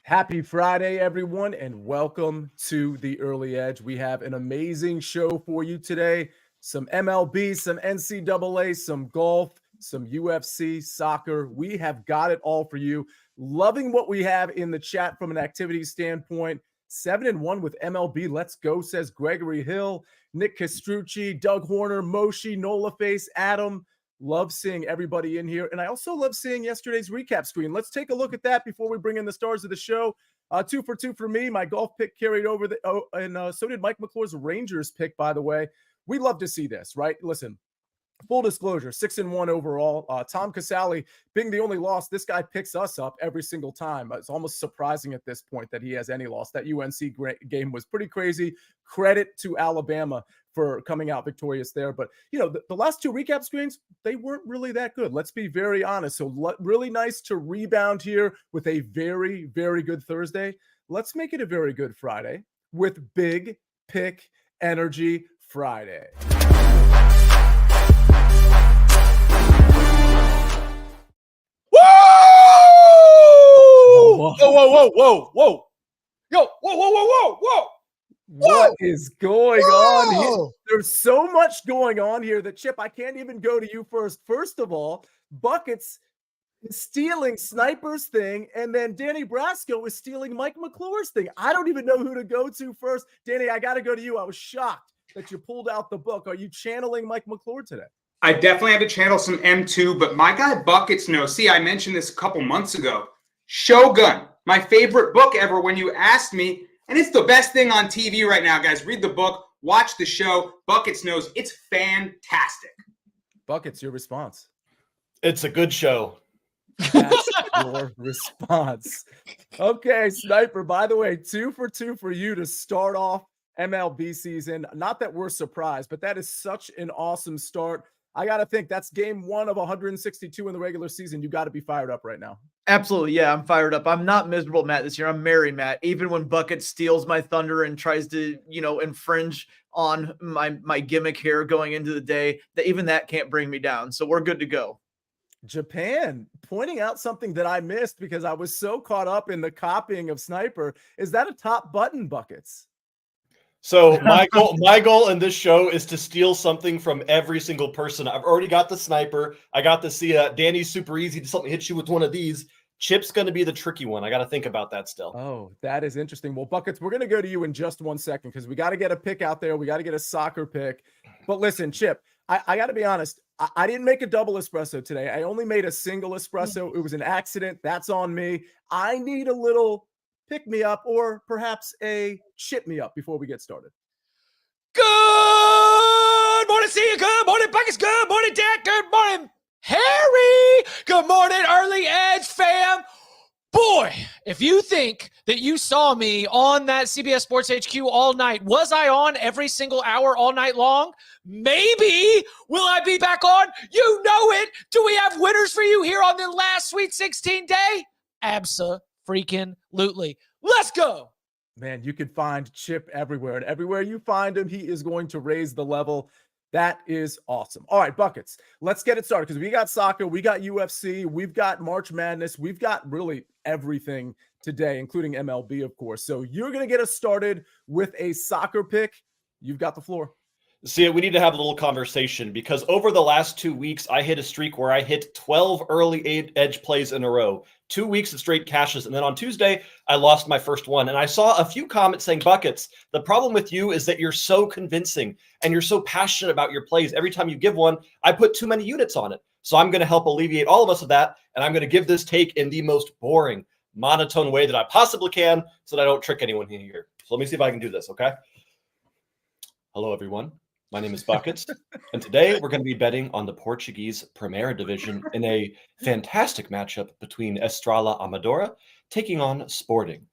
Happy Friday, everyone, and welcome to the Early Edge. We have an amazing show for you today. Some MLB, some NCAA, some golf, some UFC, soccer. We have got it all for you. Loving what we have in the chat from an activity standpoint. 7-1 with MLB. Let's go, says Gregory Hill, Nick Castrucci, Doug Horner, Moshi, Nola Face, Adam. Love seeing everybody in here. And I also love seeing yesterday's recap screen. Let's take a look at that before we bring in the stars of the show. 2 for 2 for me. My golf pick carried over, and so did Mike McClure's Rangers pick, by the way. We love to see this, right? Listen, full disclosure, 6-1 overall. Tom Casale being the only loss, this guy picks us up every single time. It's almost surprising at this point that he has any loss. That UNC game was pretty crazy. Credit to Alabama for coming out victorious there. But, you know, the last 2 recap screens, they weren't really that good. Let's be very honest. So really nice to rebound here with a very, very good Thursday. Let's make it a very good Friday with Big Pick Energy Friday. Whoa! Whoa! Yo, whoa! What is going on here? There's so much going on here that, Chip, I can't even go to you first. First of all, Buckets is stealing Sniper's thing, and then Danny Brasco is stealing Mike McClure's thing. I don't even know who to go to first. Danny, I got to go to you. I was shocked that you pulled out the book. Are you channeling Mike McClure today? I definitely had to channel some M2, but my guy Buckets knows. See, I mentioned this a couple months ago. Shogun, my favorite book ever when you asked me, and it's the best thing on TV right now, guys. Read the book, watch the show. Buckets knows. It's fantastic. Buckets, your response. It's a good show. That's your response. Okay, Sniper, by the way, 2 for 2 for you to start off MLB season. Not that we're surprised, but that is such an awesome start. I got to think that's game 1 of 162 in the regular season. You got to be fired up right now. Absolutely. Yeah, I'm fired up. I'm not miserable, Matt, this year. I'm merry, Matt. Even when Bucket steals my thunder and tries to, infringe on my gimmick here going into the day, even that can't bring me down. So we're good to go. Japan pointing out something that I missed because I was so caught up in the copying of Sniper. Is that a top button, Buckets? So my goal in this show is to steal something from every single person. I've already got the Sniper. I got the Sia. Danny's super easy to something hit you with one of these. Chip's going to be the tricky one. I got to think about that still. Oh, that is interesting. Well, Buckets, we're going to go to you in just 1 second because we got to get a pick out there. We got to get a soccer pick. But listen, Chip, I got to be honest. I didn't make a double espresso today. I only made a single espresso. It was an accident. That's on me. I need a little pick me up or perhaps a chip me up before we get started. Good morning, see you. Good morning, Buckets. Good morning, Dad. Good morning, Harry. Good morning, Early Edge fam. Boy, if you think that you saw me on that CBS Sports HQ all night, was I on every single hour all night long? Maybe. Will I be back on? You know it. Do we have winners for you here on the last Sweet 16 day? Abso-freaking-lutely. Let's go. Man, you can find Chip everywhere, and everywhere you find him, he is going to raise the level. That is awesome. All right, Buckets, let's get it started because we got soccer, we got UFC, we've got March Madness, we've got really everything today, including MLB, of course. So you're going to get us started with a soccer pick. You've got the floor. See, we need to have a little conversation because over the last 2 weeks, I hit a streak where I hit 12 early edge plays in a row, 2 weeks of straight cashes. And then on Tuesday, I lost my first one. And I saw a few comments saying, Buckets, the problem with you is that you're so convincing and you're so passionate about your plays. Every time you give one, I put too many units on it. So I'm going to help alleviate all of us of that. And I'm going to give this take in the most boring, monotone way that I possibly can so that I don't trick anyone here. So let me see if I can do this, okay? Hello, everyone. My name is Buckets, and today we're going to be betting on the Portuguese Primeira Division in a fantastic matchup between Estrela Amadora taking on Sporting.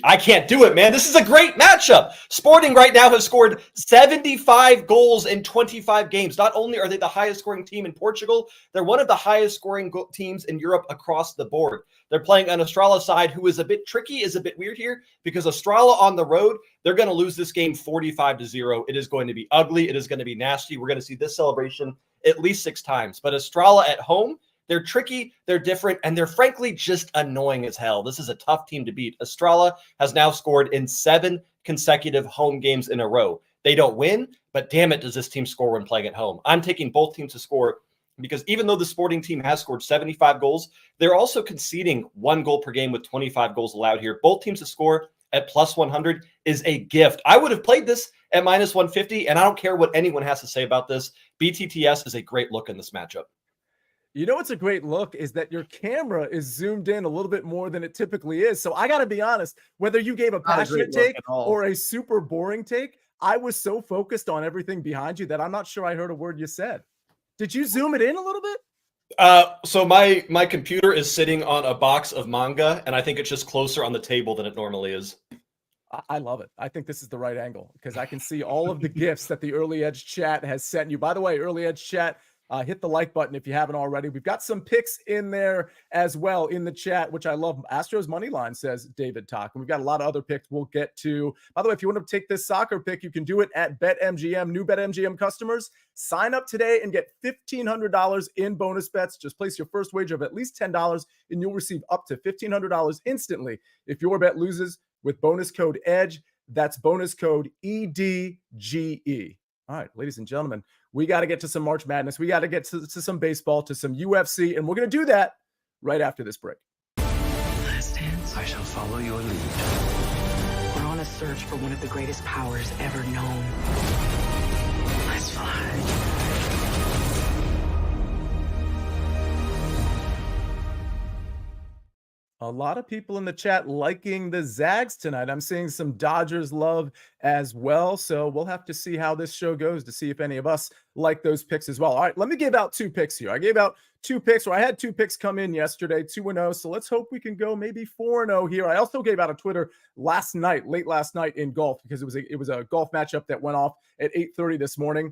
I can't do it, man. This is a great matchup. Sporting right now has scored 75 goals in 25 games. Not only are they the highest scoring team in Portugal, they're one of the highest scoring teams in Europe across the board. They're playing an Estrela side who is a bit tricky, is a bit weird here, because Estrela on the road, they're going to lose this game 45-0. It is going to be ugly. It is going to be nasty. We're going to see this celebration at least 6 times. But Estrela at home, They're tricky, they're different, and they're frankly just annoying as hell. This is a tough team to beat. Estrella has now scored in 7 consecutive home games in a row. They don't win, but damn it, does this team score when playing at home. I'm taking both teams to score because even though the Sporting team has scored 75 goals, they're also conceding 1 goal per game with 25 goals allowed here. Both teams to score at plus 100 is a gift. I would have played this at minus 150, and I don't care what anyone has to say about this. BTTS is a great look in this matchup. You know what's a great look is that your camera is zoomed in a little bit more than it typically is. So I got to be honest, whether you gave a passionate take or a super boring take, I was so focused on everything behind you that I'm not sure I heard a word you said. Did you zoom it in a little bit? So my computer is sitting on a box of manga, and I think it's just closer on the table than it normally is. I love it. I think this is the right angle because I can see all of the gifts that the Early Edge chat has sent you. By the way, Early Edge chat, hit the like button if you haven't already. We've got some picks in there as well in the chat, which I love. Astros money line, says David Talk. And we've got a lot of other picks we'll get to. By the way, if you want to take this soccer pick, you can do it at BetMGM. New BetMGM customers, sign up today and get $1,500 in bonus bets. Just place your first wager of at least $10 and you'll receive up to $1,500 instantly if your bet loses with bonus code EDGE. That's bonus code EDGE. All right, ladies and gentlemen, we got to get to some March Madness. We got to get to some baseball, to some UFC, and we're going to do that right after this break. Last dance, I shall follow your lead. We're on a search for one of the greatest powers ever known. Let's fly. A lot of people in the chat liking the Zags tonight. I'm seeing some Dodgers love as well. So we'll have to see how this show goes to see if any of us like those picks as well. All right, let me give out 2 picks here. I gave out 2 picks, or I had 2 picks come in yesterday, 2-0. So let's hope we can go maybe 4-0 here. I also gave out a Twitter late last night in golf because it was a golf matchup that went off at 8:30 this morning.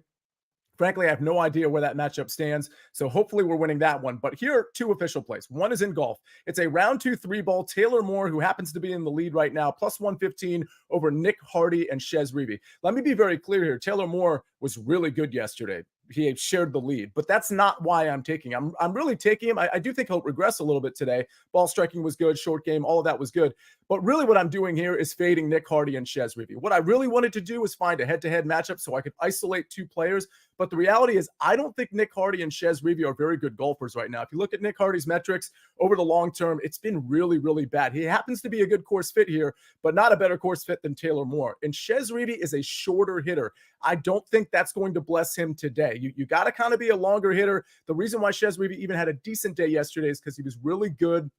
Frankly, I have no idea where that matchup stands, so hopefully we're winning that one. But here are 2 official plays. One is in golf. It's a round 2 3-ball. Taylor Moore, who happens to be in the lead right now, plus 115 over Nick Hardy and Chez Reavie. Let me be very clear here. Taylor Moore was really good yesterday. He shared the lead, but that's not why I'm taking him. I'm really taking him. I do think he'll regress a little bit today. Ball striking was good, short game, all of that was good. But really what I'm doing here is fading Nick Hardy and Chez Reavie. What I really wanted to do was find a head-to-head matchup so I could isolate 2 players. But the reality is I don't think Nick Hardy and Chez Reavie are very good golfers right now. If you look at Nick Hardy's metrics over the long term, it's been really, really bad. He happens to be a good course fit here, but not a better course fit than Taylor Moore. And Chez Reavie is a shorter hitter. I don't think that's going to bless him today. You got to kind of be a longer hitter. The reason why Chez Reavie even had a decent day yesterday is because he was really good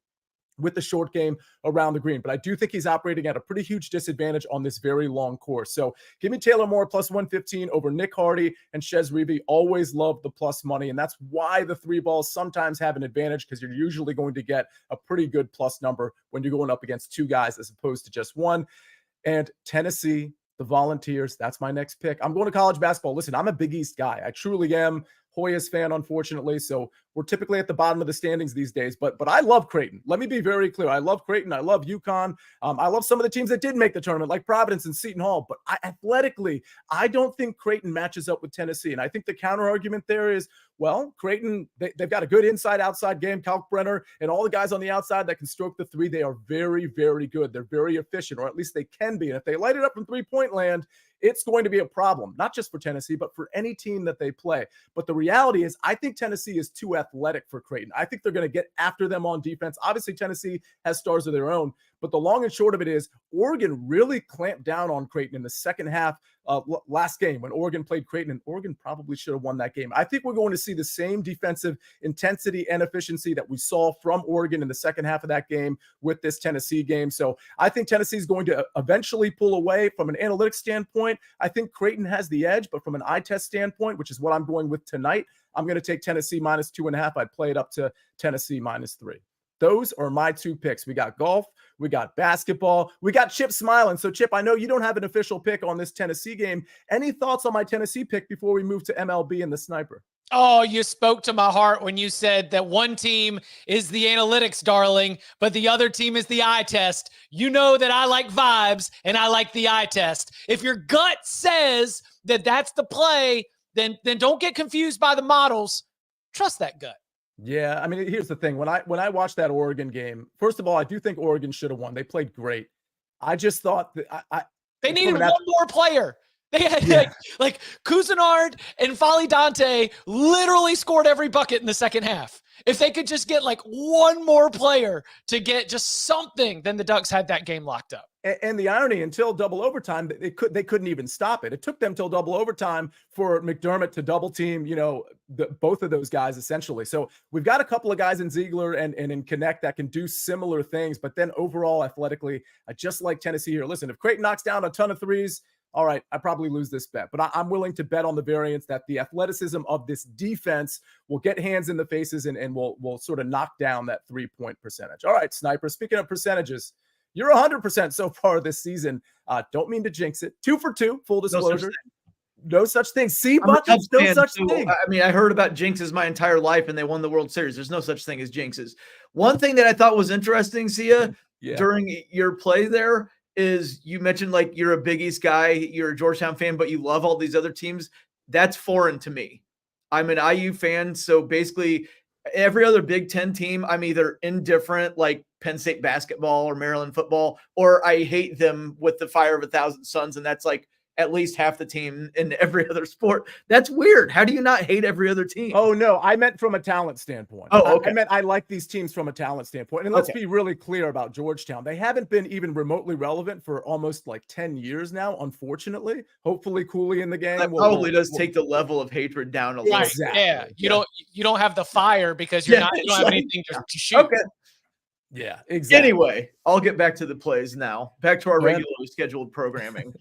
with the short game around the green. But I do think he's operating at a pretty huge disadvantage on this very long course. So give me Taylor Moore plus 115 over Nick Hardy and Chez Reavie. Always love the plus money. And that's why the 3 balls sometimes have an advantage, because you're usually going to get a pretty good plus number when you're going up against 2 guys as opposed to just 1. And Tennessee, the Volunteers, that's my next pick. I'm going to college basketball. Listen, I'm a Big East guy. I truly am. Hoyas fan, unfortunately. So we're typically at the bottom of the standings these days, but I love Creighton. Let me be very clear. I love Creighton. I love UConn. I love some of the teams that did make the tournament, like Providence and Seton Hall. But athletically, I don't think Creighton matches up with Tennessee. And I think the counter argument there is, well, Creighton, they've got a good inside-outside game. Kalkbrenner and all the guys on the outside that can stroke the 3, they are very, very good. They're very efficient, or at least they can be. And if they light it up from three-point land, it's going to be a problem, not just for Tennessee, but for any team that they play. But the reality is, I think Tennessee is too athletic for Creighton. I think they're going to get after them on defense. Obviously, Tennessee has stars of their own, but the long and short of it is Oregon really clamped down on Creighton in the second half last game when Oregon played Creighton, and Oregon probably should have won that game. I think we're going to see the same defensive intensity and efficiency that we saw from Oregon in the second half of that game with this Tennessee game. So I think Tennessee is going to eventually pull away. From an analytics standpoint, I think Creighton has the edge, but from an eye test standpoint, which is what I'm going with tonight, I'm going to take Tennessee minus 2.5. I'd play it up to Tennessee minus 3. Those are my 2 picks. We got golf, we got basketball, we got Chip smiling. So Chip, I know you don't have an official pick on this Tennessee game. Any thoughts on my Tennessee pick before we move to MLB and the sniper? Oh, you spoke to my heart when you said that one team is the analytics darling, but the other team is the eye test. You know that I like vibes and I like the eye test. If your gut says that that's the play, then don't get confused by the models. Trust that gut. Yeah, I mean, here's the thing. When I watched that Oregon game, first of all, I do think Oregon should have won. They played great. I just thought that They needed from one more player. They had Yeah. like Cousinard and Fali Dante literally scored every bucket in the second half. If they could just get like one more player to get just something, then the Ducks had that game locked up. And the irony, until double overtime, they couldn't even stop it. It took them till double overtime for McDermott to double team, both of those guys essentially. So we've got a couple of guys in Ziegler and in Connect that can do similar things, but then overall athletically, I just like Tennessee here. Listen, if Creighton knocks down a ton of threes, all right, I probably lose this bet, but I'm willing to bet on the variance that the athleticism of this defense will get hands in the faces and will sort of knock down that 3-point percentage. All right, Sniper, speaking of percentages, you're 100% so far this season. Don't mean to jinx it. 2 for 2, full disclosure. No such thing. See, budgets, no such thing. I mean, I heard about jinxes my entire life, and they won the World Series. There's no such thing as jinxes. One thing that I thought was interesting, Sia, during your play there is you mentioned like you're a Big East guy, you're a Georgetown fan, but you love all these other teams. That's foreign to me. I'm an IU fan, so basically every other Big Ten team, I'm either indifferent, like Penn State basketball or Maryland football, or I hate them with the fire of 1,000 suns, and that's like at least half the team in every other sport. That's weird. How do you not hate every other team? Oh, no, I meant from a talent standpoint. Oh, okay. I meant I like these teams from a talent standpoint. And let's be really clear about Georgetown. They haven't been even remotely relevant for almost like 10 years now, unfortunately. Hopefully Cooley in the game. That probably does take the level of hatred down a little. Exactly. Yeah. You don't have the fire because you don't have anything to shoot. Okay. Yeah, exactly. Anyway, I'll get back to the plays now. Back to our regularly scheduled programming.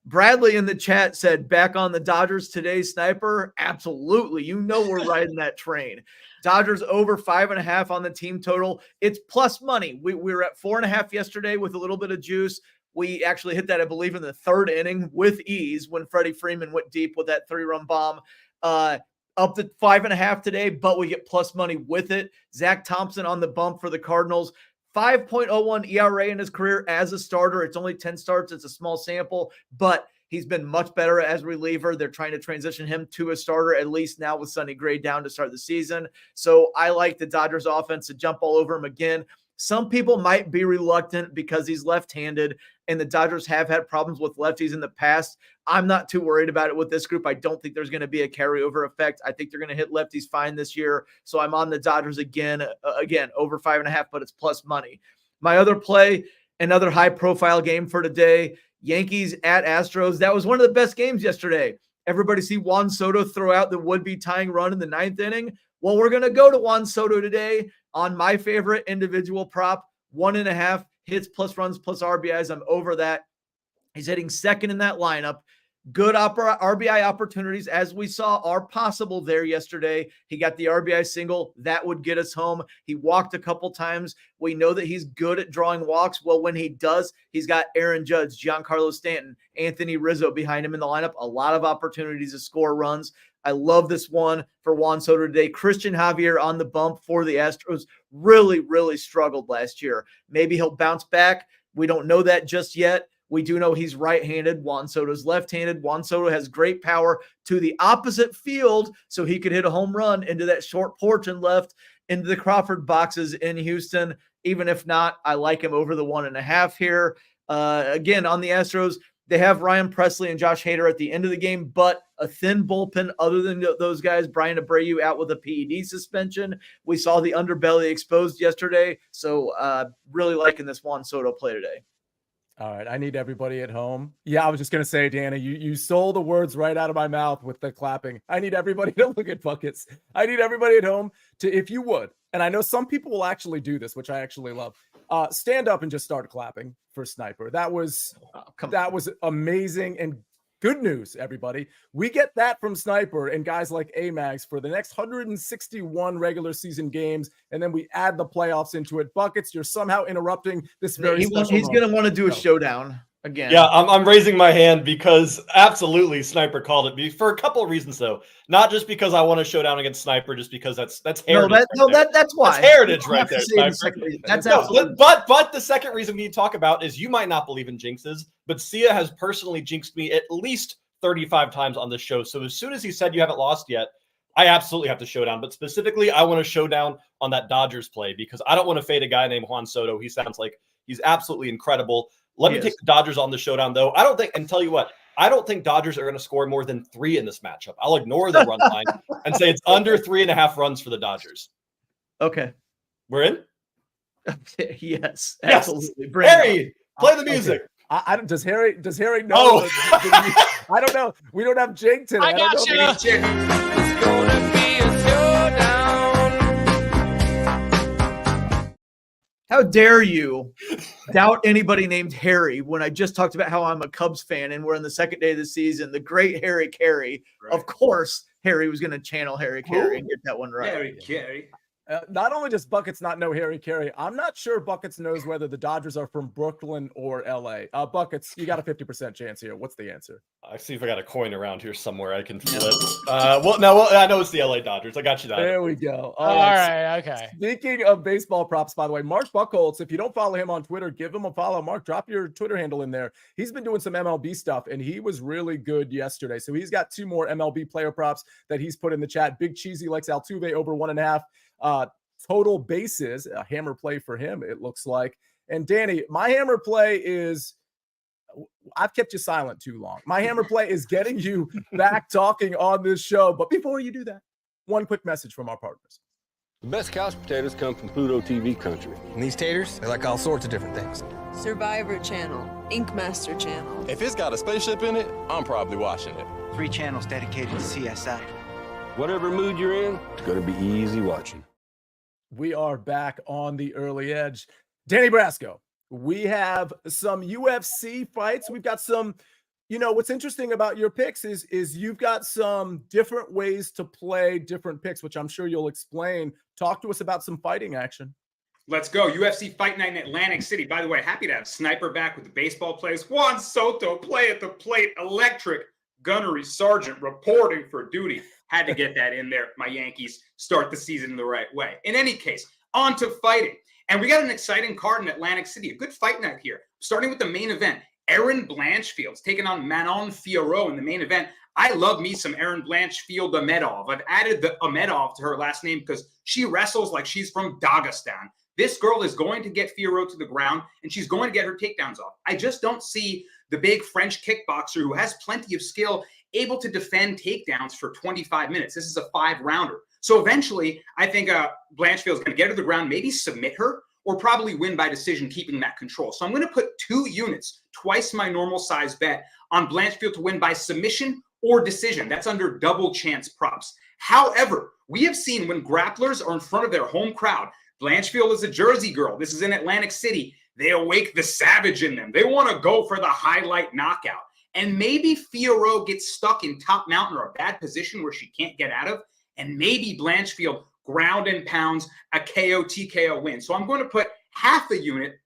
Bradley in the chat said, back on the Dodgers today, Sniper. Absolutely. We're riding that train. Dodgers over 5.5 on the team total. It's plus money. We were at 4.5 yesterday with a little bit of juice. We actually hit that, I believe, in the third inning with ease when Freddie Freeman went deep with that 3-run bomb. Up to 5.5 today, but we get plus money with it. Zach Thompson on the bump for the Cardinals. 5.01 ERA in his career as a starter. It's only 10 starts. It's a small sample, but he's been much better as a reliever. They're trying to transition him to a starter, at least now with Sonny Gray down to start the season. So I like the Dodgers offense to jump all over him again. Some people might be reluctant because he's left-handed, and the Dodgers have had problems with lefties in the past. I'm not too worried about it with this group. I don't think there's going to be a carryover effect. I think they're going to hit lefties fine this year. So I'm on the Dodgers again, over 5.5, but it's plus money. My other play, another high-profile game for today, Yankees at Astros. That was one of the best games yesterday. Everybody see Juan Soto throw out the would-be tying run in the 9th inning? Well, we're going to go to Juan Soto today on my favorite individual prop, 1.5 hits plus runs plus RBIs. I'm over that. He's hitting second in that lineup. Good RBI opportunities, as we saw, are possible there yesterday. He got the RBI single. That would get us home. He walked a couple times. We know that he's good at drawing walks. Well, when he does, he's got Aaron Judge, Giancarlo Stanton, Anthony Rizzo behind him in the lineup. A lot of opportunities to score runs. I love this one for Juan Soto today. Christian Javier on the bump for the Astros. Really, really struggled last year. Maybe he'll bounce back. We don't know that just yet. We do know he's right-handed. Juan Soto's left-handed. Juan Soto has great power to the opposite field, so he could hit a home run into that short porch and left into the Crawford boxes in Houston. Even if not, I like him over the 1.5 here. Again, on the Astros, they have Ryan Presley and Josh Hader at the end of the game, but a thin bullpen other than those guys. Brian Abreu out with a PED suspension. We saw the underbelly exposed yesterday, so really liking this Juan Soto play today. All right, I need everybody at home. Yeah, I was just going to say, Danny, you stole the words right out of my mouth with the clapping. I need everybody to look at buckets. I need everybody at home to, if you would, and I know some people will actually do this, which I actually love, stand up and just start clapping for Sniper. That was amazing and good news, everybody. We get that from Sniper and guys like Amags for the next 161 regular season games, and then we add the playoffs into it. Buckets, you're somehow interrupting this very special He's going to want to do a showdown again. Yeah, I'm raising my hand because absolutely Sniper called it for a couple of reasons, though. Not just because I want to showdown against Sniper, just because that's heritage. That's why. That's heritage right there, Sniper. That's absolutely. But the second reason we need to talk about is you might not believe in jinxes, but Sia has personally jinxed me at least 35 times on this show. So as soon as he said you haven't lost yet, I absolutely have to showdown, but specifically, I want to showdown on that Dodgers play because I don't want to fade a guy named Juan Soto. He sounds like he's absolutely incredible. Let me take the Dodgers on the showdown, though. I don't think, and tell you what, I don't think Dodgers are going to score more than 3 in this matchup. I'll ignore the run line and say it's under 3.5 runs for the Dodgers. Okay. We're in? Yes, absolutely. Harry, play the music. Okay. I don't. Does Harry know? Oh. I don't know. We don't have Jake today. I got you. It's gonna be a showdown. How dare you doubt anybody named Harry when I just talked about how I'm a Cubs fan and we're on the second day of the season. The great Harry Carey. Right. Of course, Harry was going to channel Harry Carey and get that one right. Harry Carey. Not only does Buckets not know Harry Carey, I'm not sure Buckets knows whether the Dodgers are from Brooklyn or LA. Buckets, you got a 50% chance here. What's the answer? I see if I got a coin around here somewhere I can flip. I know it's the LA Dodgers. I got you that. There we go. All right. Okay. Speaking of baseball props, by the way, Mark Buckholtz, if you don't follow him on Twitter, give him a follow. Mark, drop your Twitter handle in there. He's been doing some MLB stuff, and he was really good yesterday. So he's got 2 more MLB player props that he's put in the chat. Big Cheesy likes Altuve over 1.5. Total bases, a hammer play for him, it looks like. And Danny, my hammer play is, I've kept you silent too long. My hammer play is getting you back talking on this show. But before you do that, one quick message from our partners. The best couch potatoes come from Pluto TV country. And these taters, they like all sorts of different things. Survivor Channel, Ink Master Channel. If it's got a spaceship in it, I'm probably watching it. 3 channels dedicated to CSI. Whatever mood you're in, it's going to be easy watching. We are back on the early edge. Danny Brasco, we have some UFC fights. We've got some, what's interesting about your picks is you've got some different ways to play different picks, which I'm sure you'll explain. Talk to us about some fighting action. Let's go. UFC Fight Night in Atlantic City. By the way, happy to have Sniper back with the baseball plays. Juan Soto, play at the plate, electric. Gunnery Sergeant reporting for duty. Had to get that in there. My Yankees start the season the right way. In any case, on to fighting. And we got an exciting card in Atlantic City. A good fight night here. Starting with the main event. Erin Blanchfield's taking on Manon Fiorot in the main event. I love me some Erin Blanchfield Amedov. I've added the Amedov to her last name because she wrestles like she's from Dagestan. This girl is going to get Fiorot to the ground, and she's going to get her takedowns off. I just don't see the big French kickboxer who has plenty of skill able to defend takedowns for 25 minutes. This is a 5-rounder. So eventually, I think Blanchfield's going to get her to the ground, maybe submit her, or probably win by decision, keeping that control. So I'm going to put 2 units, twice my normal size bet, on Blanchfield to win by submission or decision. That's under double chance props. However, we have seen when grapplers are in front of their home crowd, Blanchfield is a Jersey girl. This is in Atlantic City. They awake the savage in them. They want to go for the highlight knockout. And maybe Fiorot gets stuck in top mountain or a bad position where she can't get out of. And maybe Blanchfield ground and pounds a KO TKO win. So I'm going to put half a unit,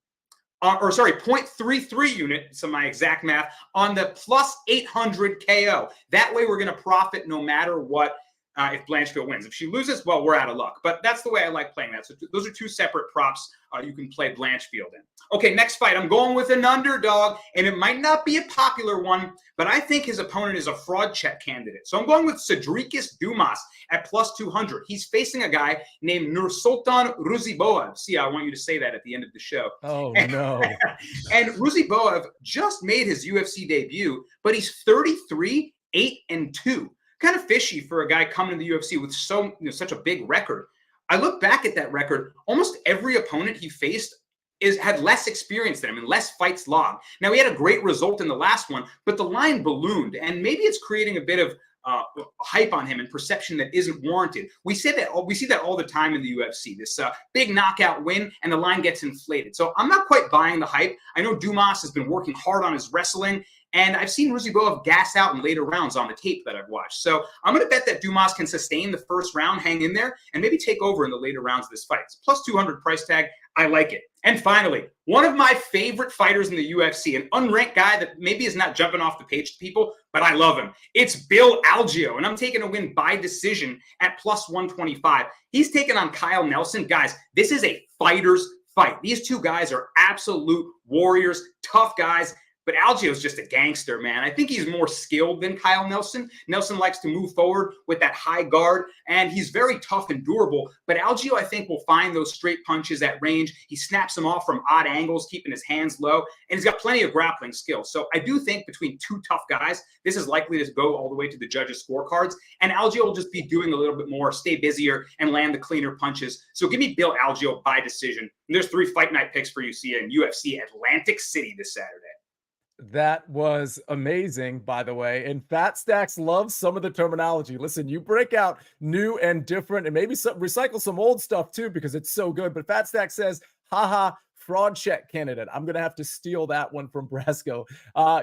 0.33 unit, so my exact math, on the plus 800 KO. That way we're going to profit no matter what. If Blanchfield wins. If she loses, well, we're out of luck. But that's the way I like playing that. So those are 2 separate props you can play Blanchfield in. Okay, next fight. I'm going with an underdog, and it might not be a popular one, but I think his opponent is a fraud check candidate. So I'm going with Cedricus Dumas at plus 200. He's facing a guy named Nursultan Ruziboev. See, I want you to say that at the end of the show. Oh, no. And Ruziboev just made his UFC debut, but he's 33, 8-2. Kind of fishy for a guy coming to the UFC with such a big record. I look back at that record. Almost every opponent he faced had less experience than him and less fights logged. Now, he had a great result in the last one, but the line ballooned, and maybe it's creating a bit of hype on him and perception that isn't warranted. We see that all the time in the UFC. This big knockout win, and the line gets inflated. So I'm not quite buying the hype. I know Dumas has been working hard on his wrestling, and I've seen Ruziboev gas out in later rounds on the tape that I've watched. So I'm going to bet that Dumas can sustain the first round, hang in there, and maybe take over in the later rounds of this fight. It's plus 200 price tag. I like it. And finally, one of my favorite fighters in the UFC, an unranked guy that maybe is not jumping off the page to people, but I love him. It's Bill Algeo, and I'm taking a win by decision at plus 125. He's taking on Kyle Nelson. Guys, this is a fighter's fight. These 2 guys are absolute warriors, tough guys. but Algio's just a gangster, man. I think he's more skilled than Kyle Nelson. Nelson likes to move forward with that high guard, and he's very tough and durable. But Algio, I think, will find those straight punches at range. He snaps them off from odd angles, keeping his hands low, and he's got plenty of grappling skills. So I do think between two tough guys, this is likely to go all the way to the judges' scorecards, and Algio will just be doing a little bit more, stay busier, and land the cleaner punches. So give me Bill Algio by decision. And there's 3 fight night picks for you, Sia, in UFC Atlantic City this Saturday. That was amazing, by the way. And Fat Stacks loves some of the terminology. Listen, you break out new and different, and maybe recycle some old stuff too, because it's so good. But Fat Stack says, haha, fraud check candidate. I'm going to have to steal that one from Brasco.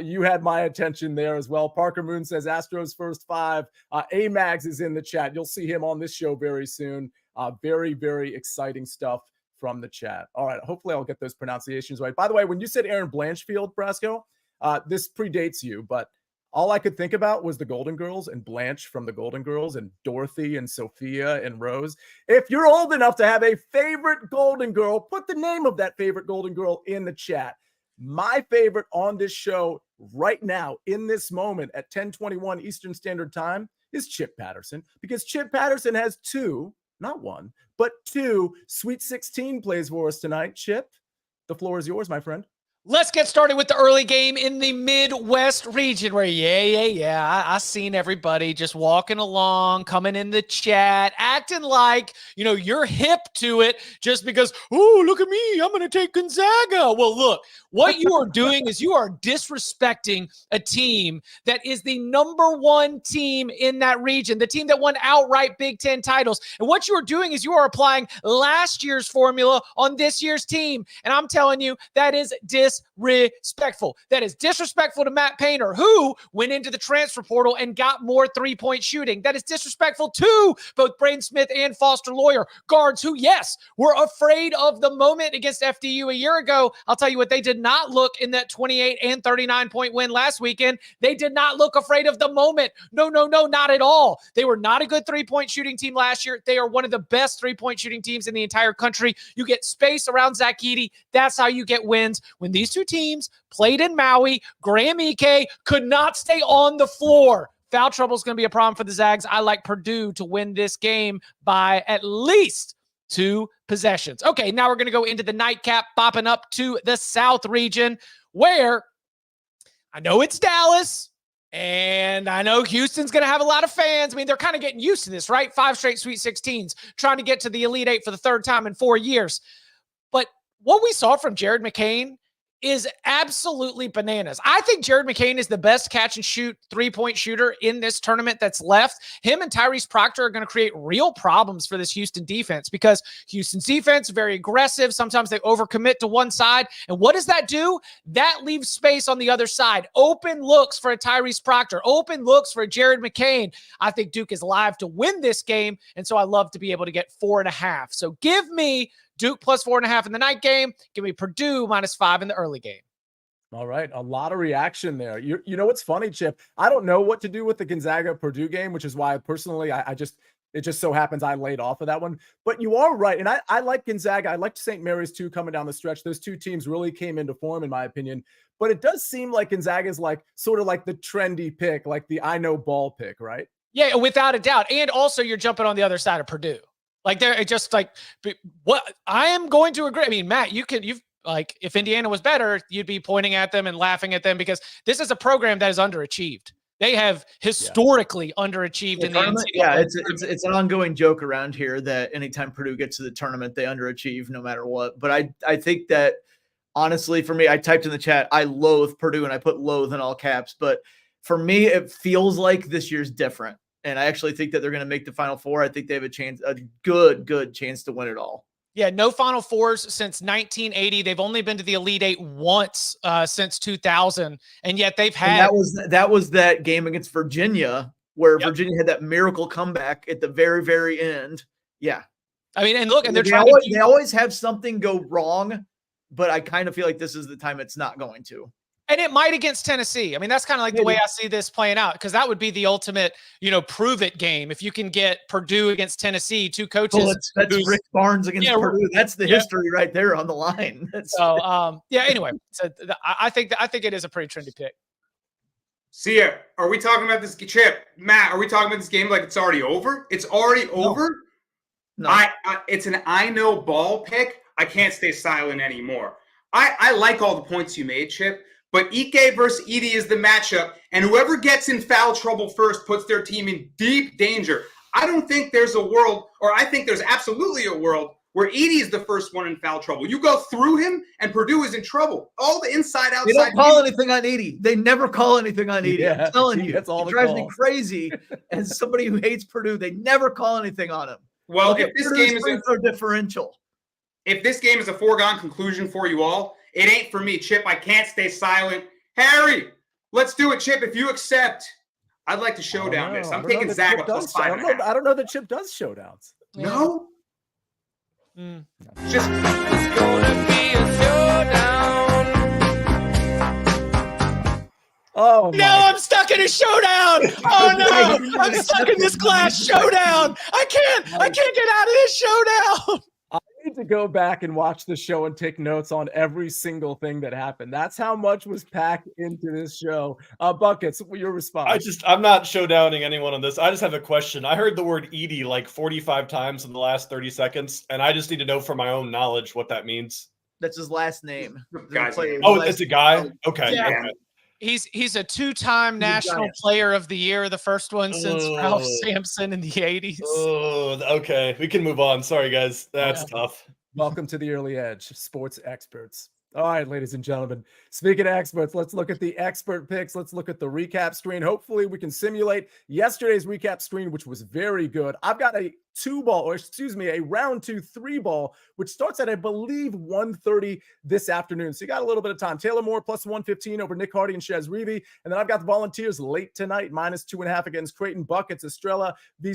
You had my attention there as well. Parker Moon says Astros first 5. A-Mags is in the chat. You'll see him on this show very soon. Very, very exciting stuff from the chat. All right. Hopefully I'll get those pronunciations right. By the way, when you said Aaron Blanchfield, Brasco, this predates you, but all I could think about was the Golden Girls and Blanche from the Golden Girls and Dorothy and Sophia and Rose. If you're old enough to have a favorite Golden Girl, put the name of that favorite Golden Girl in the chat. My favorite on this show right now, in this moment at 10:21 Eastern Standard Time, is Chip Patterson, because Chip Patterson has 2, not 1, but 2 Sweet 16 plays for us tonight. Chip, the floor is yours, my friend. Let's get started with the early game in the Midwest region where, I seen everybody just walking along, coming in the chat, acting like, you're hip to it just because, oh, look at me, I'm going to take Gonzaga. Well, look, what you are doing is you are disrespecting a team that is the #1 team in that region, the team that won outright Big Ten titles. And what you are doing is you are applying last year's formula on this year's team. And I'm telling you, that is disrespectful. That is disrespectful to Matt Painter, who went into the transfer portal and got more 3-point shooting. That is disrespectful to both Braden Smith and Foster Lawyer, guards who, yes, were afraid of the moment against FDU a year ago. I'll tell you what, they did not look in that 28 and 39-point win last weekend. They did not look afraid of the moment. No, not at all. They were not a good 3-point shooting team last year. They are one of the best 3-point shooting teams in the entire country. You get space around Zach Edey. That's how you get wins. When these two teams played in Maui, Graham Ike could not stay on the floor. Foul trouble is going to be a problem for the Zags. I like Purdue to win this game by at least 2 possessions. Okay, now we're going to go into the nightcap, bopping up to the South region, where I know it's Dallas, and I know Houston's going to have a lot of fans. I mean, they're kind of getting used to this, right? 5 straight Sweet 16s, trying to get to the Elite 8 for the 3rd time in 4 years. But what we saw from Jared McCain is absolutely bananas. I think Jared McCain is the best catch and shoot 3-point shooter in this tournament that's left. Him and Tyrese Proctor are going to create real problems for this Houston defense, because Houston's defense is very aggressive. Sometimes they overcommit to one side. And what does that do? That leaves space on the other side. Open looks for a Tyrese Proctor, open looks for Jared McCain. I think Duke is live to win this game. And so I love to be able to get 4.5. So give me Duke plus 4.5 in the night game. Give me Purdue -5 in the early game. All right. A lot of reaction there. You know what's funny, Chip? I don't know what to do with the Gonzaga-Purdue game, which is why personally it just so happens I laid off of that one. But you are right. And I like Gonzaga. I like St. Mary's too coming down the stretch. Those two teams really came into form, in my opinion. But it does seem like Gonzaga is sort of like the trendy pick, like the I know ball pick, right? Yeah, without a doubt. And also you're jumping on the other side of Purdue. They're just what I am going to agree. I mean, Matt, if Indiana was better, you'd be pointing at them and laughing at them, because this is a program that is underachieved. They have historically underachieved in the NCAA. Yeah, it's an ongoing joke around here that anytime Purdue gets to the tournament, they underachieve no matter what. But I think that, honestly, for me, I typed in the chat, I loathe Purdue, and I put loathe in all caps. But for me, it feels like this year's different. And I actually think that they're going to make the Final Four. I think they have a good chance to win it all. Yeah, no Final Fours since 1980. They've only been to the Elite 8 once since 2000, and yet they've had. And that was that game against Virginia where Virginia had that miracle comeback at the very, very end. Yeah, I mean, and look, and they always have something go wrong, but I kind of feel like this is the time it's not going to. And it might against Tennessee. I mean, that's kind of like the way I see this playing out, because that would be the ultimate, prove it game. If you can get Purdue against Tennessee, two coaches. Well, that's Rick Barnes against Purdue. That's the history right there on the line. Anyway, so I think it is a pretty trendy pick. Sia, are we talking about this Chip? Matt, are we talking about this game like it's already over? It's already over? No. It's an I know ball pick. I can't stay silent anymore. I like all the points you made, Chip. But Ike versus Edie is the matchup, and whoever gets in foul trouble first puts their team in deep danger. I don't think there's a world, or I think there's absolutely a world, where Edie is the first one in foul trouble. You go through him, and Purdue is in trouble. All the inside, outside. They don't call anything on Edie. They never call anything on Edie. Yeah, I'm telling you. that's all It the drives call. me crazy. As somebody who hates Purdue, they never call anything on him. Well, Look if at this Purdue's game is free throw differential. if this game is a foregone conclusion for you all, it ain't for me, Chip. I can't stay silent. Harry, let's do it, Chip. If you accept, I'd like to showdown this. I'm taking Zaga plus 5.5. I don't know that Chip does showdowns. No? Just It's gonna be a showdown. Oh, No, I'm stuck in a showdown. Oh no, I'm stuck in this glass showdown. I can't get out of this showdown. I need to go back and watch the show and take notes on every single thing that happened. That's how much was packed into this show. Buckets, your response. I'm not showdowning anyone on this. I just have a question. I heard the word Edie like 45 times in the last 30 seconds, and I just need to know for my own knowledge what that means. That's his last name. Guys, It's a guy? Okay. Yeah. Okay. He's a two-time National Player of the Year, the first one since Ralph Sampson in the 80s. Oh, okay. We can move on. Sorry, guys. That's tough. Welcome to the Early Edge, sports experts. All right, ladies and gentlemen, speaking of experts, let's look at the expert picks. Let's look at the recap screen. Hopefully we can simulate yesterday's recap screen, which was very good. I've got a round 2 3-ball, which starts at, I believe, 1:30 this afternoon. So you got a little bit of time. Taylor Moore plus 115 over Nick Hardy and Shez Reavy. And then I've got the Volunteers late tonight, minus 2.5 against Creighton. Buckets, Estrella, v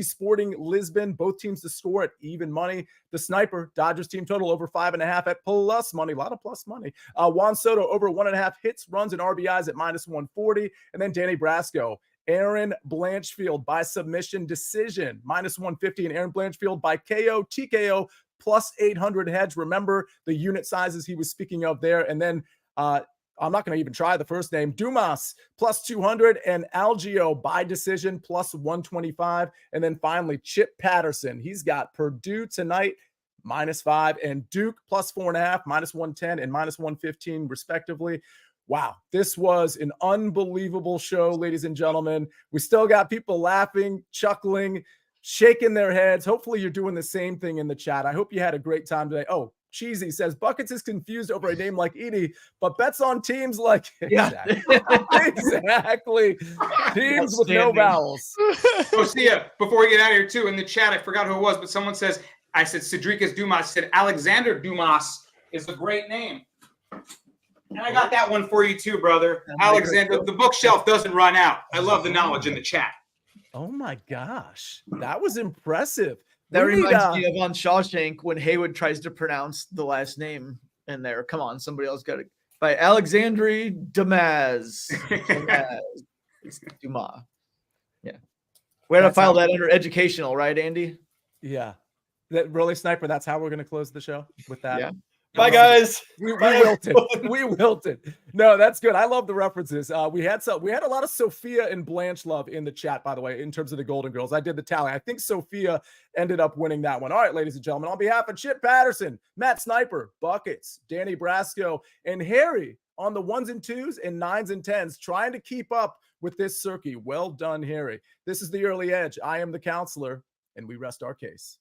Sporting Lisbon, both teams to score at even money. The Sniper, Dodgers team total over 5.5 at plus money. A lot of plus money. Juan Soto over 1.5 hits, runs, and RBIs at minus 140. And then Danny Brasco, Aaron Blanchfield by submission decision, minus 150. And Aaron Blanchfield by KO, TKO, plus 800 hedge. Remember the unit sizes he was speaking of there. And then I'm not going to even try the first name. Dumas plus 200 and Algio by decision plus 125. And then finally, Chip Patterson. He's got Purdue tonight minus 5 and Duke plus 4.5, minus 110 and minus 115 respectively. Wow, this was an unbelievable show, ladies and gentlemen. We still got people laughing, chuckling, shaking their heads. Hopefully you're doing the same thing in the chat. I hope you had a great time today. Oh, Cheesy says Buckets is confused over a name like Edie, but bets on teams like exactly teams with no vowels. Oh, Sia, before we get out of here too, in the chat, I forgot who it was, but someone says, I said Cedricus Dumas, said Alexander Dumas is a great name. And I got that one for you too, brother. Alexander, the bookshelf doesn't run out. I love the knowledge in the chat. Oh my gosh, that was impressive. That reminds me of on Shawshank when Haywood tries to pronounce the last name in there. Come on, somebody else got it. By Alexandre Dumas. Dumas. Yeah. We had to file that under educational, right, Andy? Yeah. That really, Sniper, that's how we're going to close the show with that. Yeah. Bye, guys. We wilted. We wilted. No, that's good. I love the references. We had a lot of Sophia and Blanche love in the chat, by the way, in terms of the Golden Girls. I did the tally. I think Sophia ended up winning that one. All right, ladies and gentlemen, on behalf of Chip Patterson, Matt Sniper, Buckets, Danny Brasco, and Harry on the 1s and 2s and 9s and 10s, trying to keep up with this circuit. Well done, Harry. This is the Early Edge. I am the counselor, and we rest our case.